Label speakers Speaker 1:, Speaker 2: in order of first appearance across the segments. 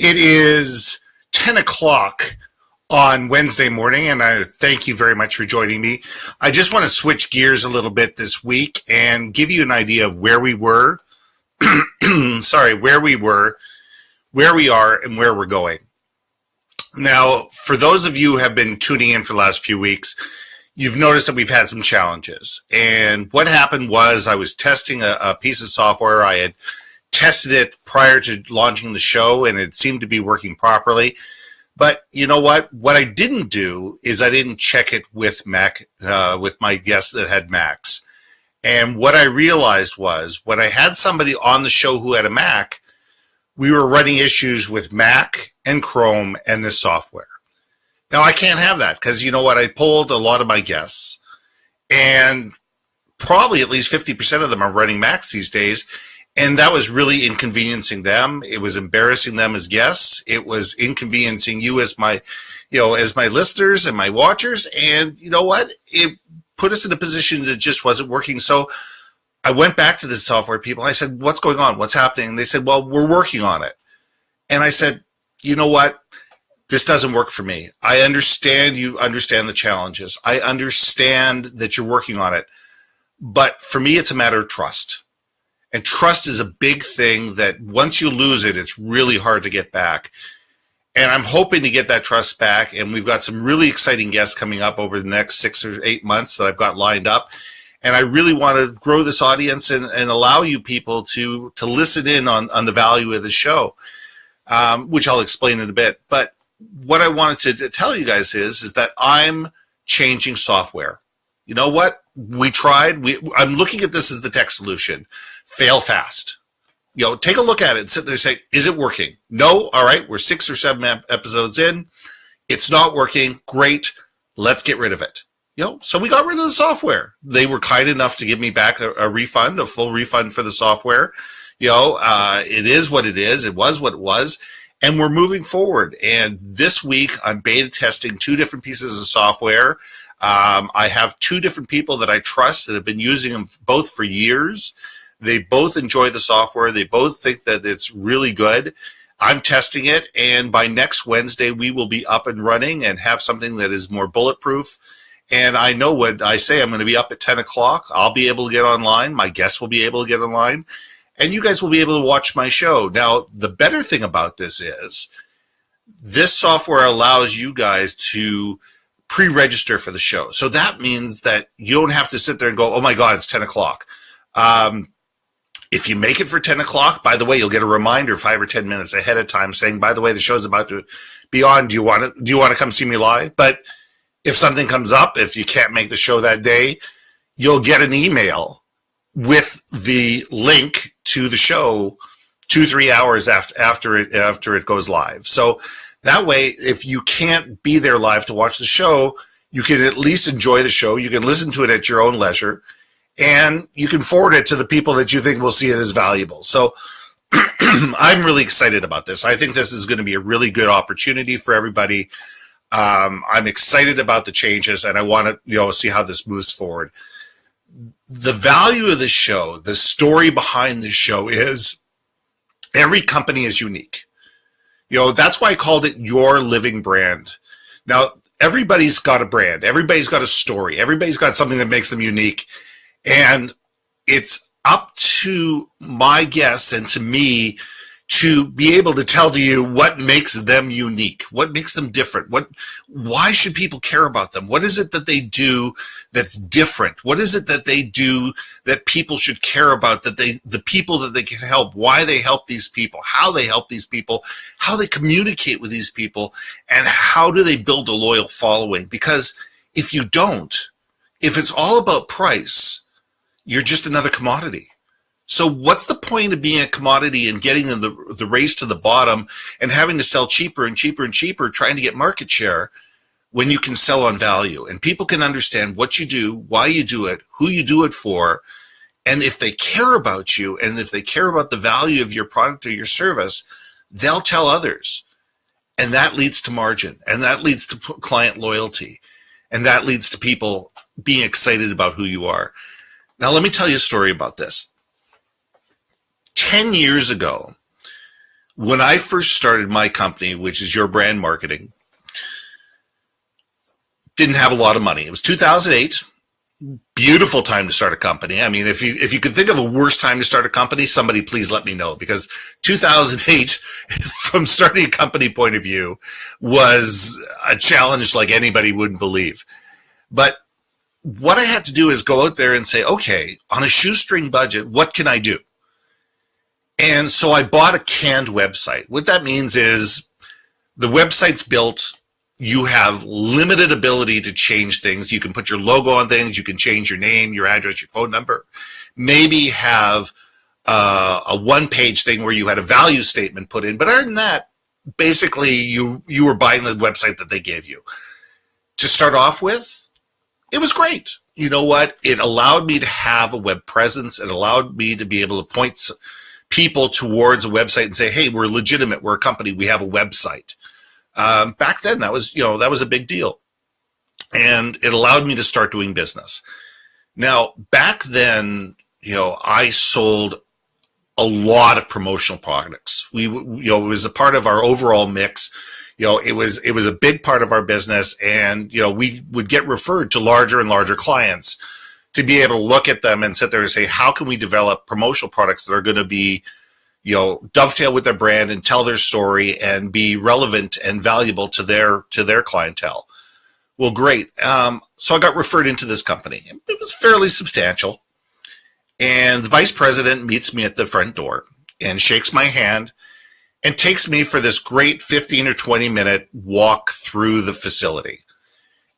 Speaker 1: It is 10 o'clock on Wednesday morning, and I thank you very much for joining me. I just want to switch gears a little bit this week and give you an idea of where we were, where we are, and where we're going. Now, for those of you who have been tuning in for the last few weeks, you've noticed that we've had some challenges. And what happened was I was testing a piece of software. I had tested it prior to launching the show, and it seemed to be working properly. But you know what? What I didn't do is I didn't check it with Mac, with my guests that had Macs. And what I realized was when I had somebody on the show who had a Mac, we were running issues with Mac and Chrome and this software. Now, I can't have that because you know what? I polled a lot of my guests, and probably at least 50% of them are running Macs these days. And that was really inconveniencing them. It was embarrassing them as guests. It was inconveniencing you as my listeners and my watchers. And you know what? It put us in a position that just wasn't working. So I went back to the software people. I said, what's going on? What's happening? And they said, well, we're working on it. And I said, you know what? This doesn't work for me. I understand you understand the challenges. I understand that you're working on it. But for me, it's a matter of trust. And trust is a big thing that once you lose it, it's really hard to get back. And I'm hoping to get that trust back. And we've got some really exciting guests coming up over the next 6 or 8 months that I've got lined up. And I really want to grow this audience and allow you people to listen in on the value of the show, which I'll explain in a bit. But what I wanted to tell you guys is that I'm changing software. You know what? We tried. I'm looking at this as the tech solution. Fail fast. Take a look at it and sit there and say, is it working? No? All right. We're 6 or 7 episodes in. It's not working. Great. Let's get rid of it. So we got rid of the software. They were kind enough to give me back a refund, a full refund for the software. It is what it is. It was what it was. And we're moving forward. And this week, I'm beta testing 2 different pieces of software. I have 2 different people that I trust that have been using them both for years. They both enjoy the software. They both think that it's really good. I'm testing it, and by next Wednesday, we will be up and running and have something that is more bulletproof. And I know when I say I'm going to be up at 10 o'clock, I'll be able to get online. My guests will be able to get online, and you guys will be able to watch my show. Now, the better thing about this is this software allows you guys to pre-register for the show. So that means that you don't have to sit there and go, oh my God, it's 10 o'clock. If you make it for 10 o'clock, by the way, you'll get a reminder 5 or 10 minutes ahead of time saying, by the way, the show's about to be on. Do you want to come see me live? But if something comes up, if you can't make the show that day, you'll get an email with the link to the show 2-3 hours after it goes live. So that way, if you can't be there live to watch the show, you can at least enjoy the show. You can listen to it at your own leisure, and you can forward it to the people that you think will see it as valuable. So I'm really excited about this. I think this is going to be a really good opportunity for everybody. I'm excited about the changes, and I want to see how this moves forward. The value of the show, the story behind the show is every company is unique. That's why I called it Your Living Brand. Now, everybody's got a brand. Everybody's got a story. Everybody's got something that makes them unique. And it's up to my guests and to me to be able to tell to you what makes them unique, what makes them different, why should people care about them? What is it that they do that's different? What is it that they do that people should care about, the people that they can help, why they help these people, how they help these people, how they communicate with these people, and how do they build a loyal following? Because if you don't, if it's all about price, you're just another commodity. So what's the point of being a commodity and getting in the race to the bottom and having to sell cheaper and cheaper and cheaper, trying to get market share when you can sell on value? And people can understand what you do, why you do it, who you do it for. And if they care about you and if they care about the value of your product or your service, they'll tell others. And that leads to margin, and that leads to client loyalty, and that leads to people being excited about who you are. Now, let me tell you a story about this. 10 years ago, When I first started my company, which is Your Brand Marketing, didn't have a lot of money. It was 2008. Beautiful time to start a company. I mean, if you could think of a worse time to start a company, somebody please let me know, because 2008, from starting a company point of view, was a challenge like anybody wouldn't believe. But what I had to do is go out there and say, okay, on a shoestring budget, what can I do? And so I bought a canned website. What that means is the website's built. You have limited ability to change things. You can put your logo on things. You can change your name, your address, your phone number. Maybe have a one-page thing where you had a value statement put in. But other than that, basically you were buying the website that they gave you. To start off with, it was great. You know what? It allowed me to have a web presence. It allowed me to be able to point people towards a website and say, hey, we're legitimate. We're a company. We have a website. Back then, that was a big deal, and it allowed me to start doing business. Now, back then, I sold a lot of promotional products. It was a part of our overall mix. It was a big part of our business, and we would get referred to larger and larger clients to be able to look at them and sit there and say, how can we develop promotional products that are going to be dovetail with their brand and tell their story and be relevant and valuable to their clientele. Well, great. So I got referred into this company. It was fairly substantial. And the vice president meets me at the front door and shakes my hand and takes me for this great 15 or 20-minute walk through the facility.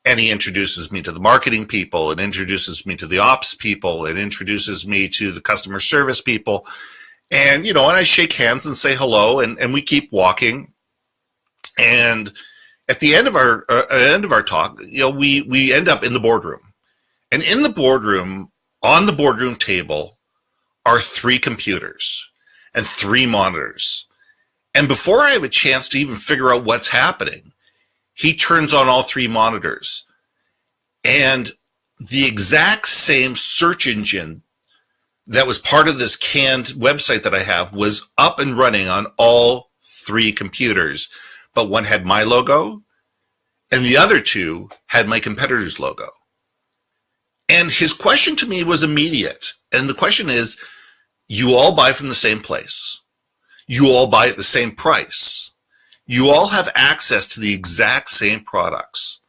Speaker 1: And he introduces me to the marketing people and introduces me to the ops people and introduces me to the customer service people. And, and I shake hands and say hello, and we keep walking. And at the end of our talk, we end up in the boardroom. And in the boardroom, on the boardroom table, are 3 computers and 3 monitors. And before I have a chance to even figure out what's happening, he turns on all 3 monitors. And the exact same search engine that was part of this canned website that I have was up and running on all 3 computers, but one had my logo and the other 2 had my competitor's logo. And his question to me was immediate. And the question is, you all buy from the same place. You all buy at the same price. You all have access to the exact same products.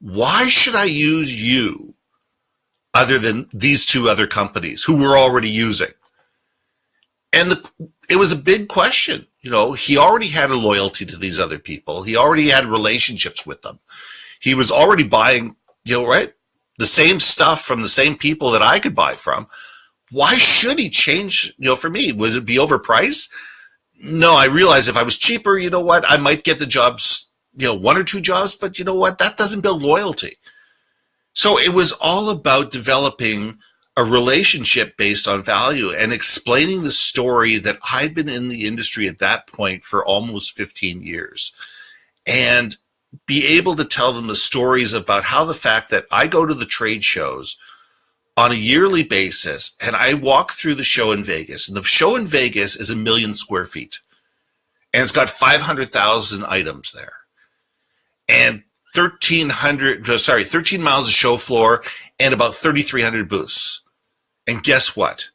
Speaker 1: Why should I use you other than these 2 other companies who we're already using? And it was a big question. He already had a loyalty to these other people. He already had relationships with them. He was already buying, the same stuff from the same people that I could buy from. Why should he change, for me? Would it be overpriced? No, I realized if I was cheaper, I might get the jobs, 1 or 2 jobs, but that doesn't build loyalty. So it was all about developing a relationship based on value and explaining the story that I'd been in the industry at that point for almost 15 years, and be able to tell them the stories about how the fact that I go to the trade shows on a yearly basis, and I walk through the show in Vegas, and the show in Vegas is 1 million square feet, and it's got 500,000 items there, and 13 miles of show floor and about 3,300 booths. And guess what?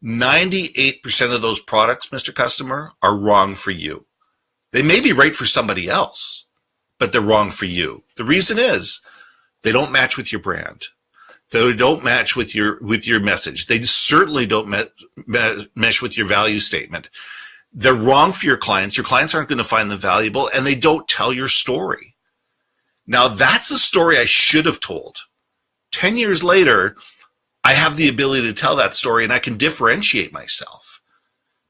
Speaker 1: 98% of those products, Mr. Customer, are wrong for you. They may be right for somebody else, but they're wrong for you. The reason is they don't match with your brand. They don't match with your message. They certainly don't mesh with your value statement. They're wrong for your clients. Your clients aren't going to find them valuable, and they don't tell your story. Now, that's a story I should have told. 10 years later, I have the ability to tell that story, and I can differentiate myself.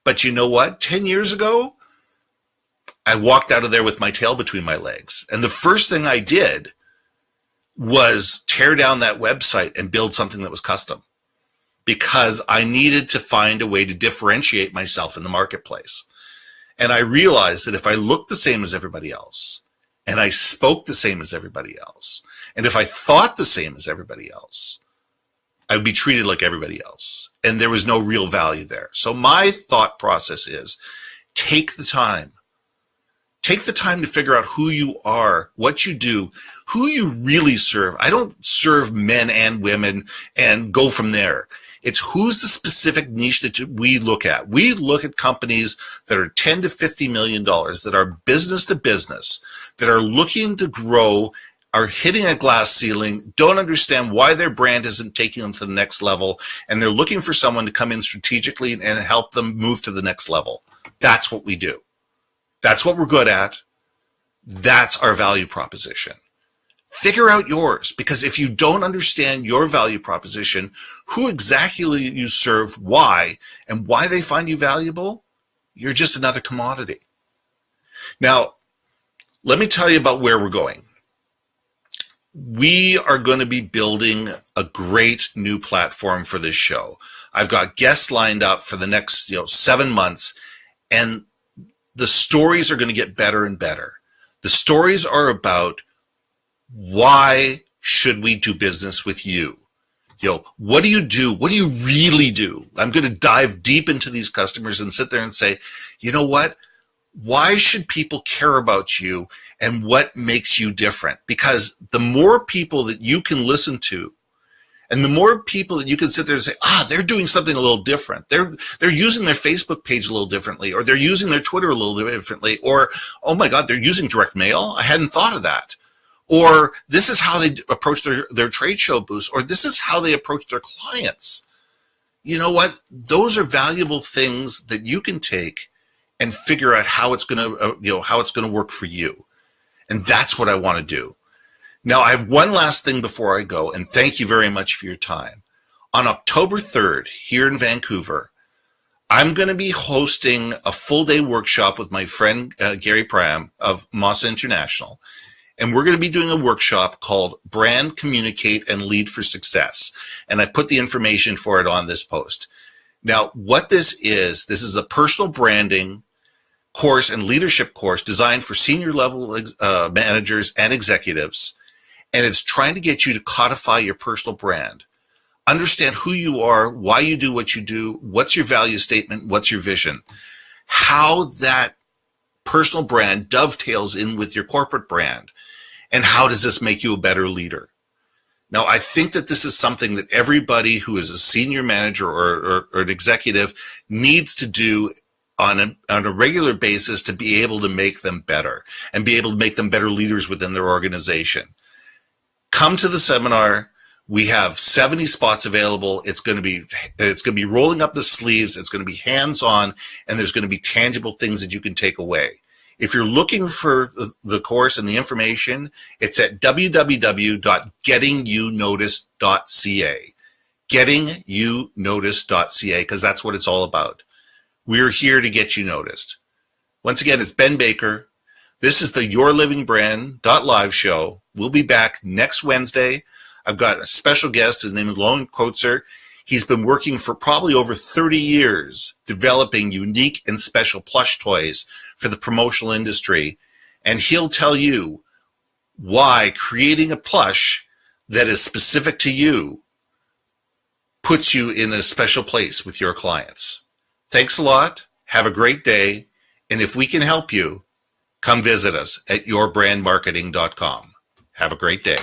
Speaker 1: But you know what? 10 years ago, I walked out of there with my tail between my legs. And the first thing I did was tear down that website and build something that was custom, because I needed to find a way to differentiate myself in the marketplace. And I realized that if I looked the same as everybody else, and I spoke the same as everybody else, and if I thought the same as everybody else, I would be treated like everybody else. And there was no real value there. So my thought process is, take the time. Take the time to figure out who you are, what you do, who you really serve. I don't serve men and women and go from there. It's who's the specific niche that we look at. We look at companies that are $10 to $50 million, that are business to business, that are looking to grow, are hitting a glass ceiling, don't understand why their brand isn't taking them to the next level, and they're looking for someone to come in strategically and help them move to the next level. That's what we do. That's what we're good at. That's our value proposition. Figure out yours, because if you don't understand your value proposition, who exactly you serve, why, and why they find you valuable, you're just another commodity. Now, let me tell you about where we're going. We are going to be building a great new platform for this show. I've got guests lined up for the next 7 months, and the stories are going to get better and better. The stories are about why should we do business with you? What do you do? What do you really do? I'm going to dive deep into these customers and sit there and say, you know what? Why should people care about you, and what makes you different? Because the more people that you can listen to, and the more people that you can sit there and say, they're doing something a little different. They're using their Facebook page a little differently, or they're using their Twitter a little differently, or, oh my God, they're using direct mail. I hadn't thought of that. Or this is how they approach their trade show booths, or this is how they approach their clients. You know what? Those are valuable things that you can take and figure out how it's going to work for you. And that's what I want to do. Now, I have one last thing before I go, and thank you very much for your time. On October 3rd, here in Vancouver, I'm going to be hosting a full-day workshop with my friend Gary Pram of Masa International. And we're going to be doing a workshop called Brand, Communicate, and Lead for Success. And I put the information for it on this post. Now, what this is a personal branding course and leadership course designed for senior level managers and executives. And it's trying to get you to codify your personal brand. Understand who you are, why you do what you do, what's your value statement, what's your vision, how that personal brand dovetails in with your corporate brand, and how does this make you a better leader. Now, I think that this is something that everybody who is a senior manager or an executive needs to do on a regular basis to be able to make them better and be able to make them better leaders within their organization. Come to the seminar. We have 70 spots available. It's going to be rolling up the sleeves. It's going to be hands-on, and there's going to be tangible things that you can take away. If you're looking for the course and the information, it's at www.gettingyounoticed.ca. Gettingyounoticed.ca, because that's what it's all about. We're here to get you noticed. Once again, it's Ben Baker. This is the YourLIVINGBrand.live show. We'll be back next Wednesday. I've got a special guest. His name is Lone Kotzer. He's been working for probably over 30 years developing unique and special plush toys for the promotional industry. And he'll tell you why creating a plush that is specific to you puts you in a special place with your clients. Thanks a lot. Have a great day. And if we can help you, come visit us at yourbrandmarketing.com. Have a great day.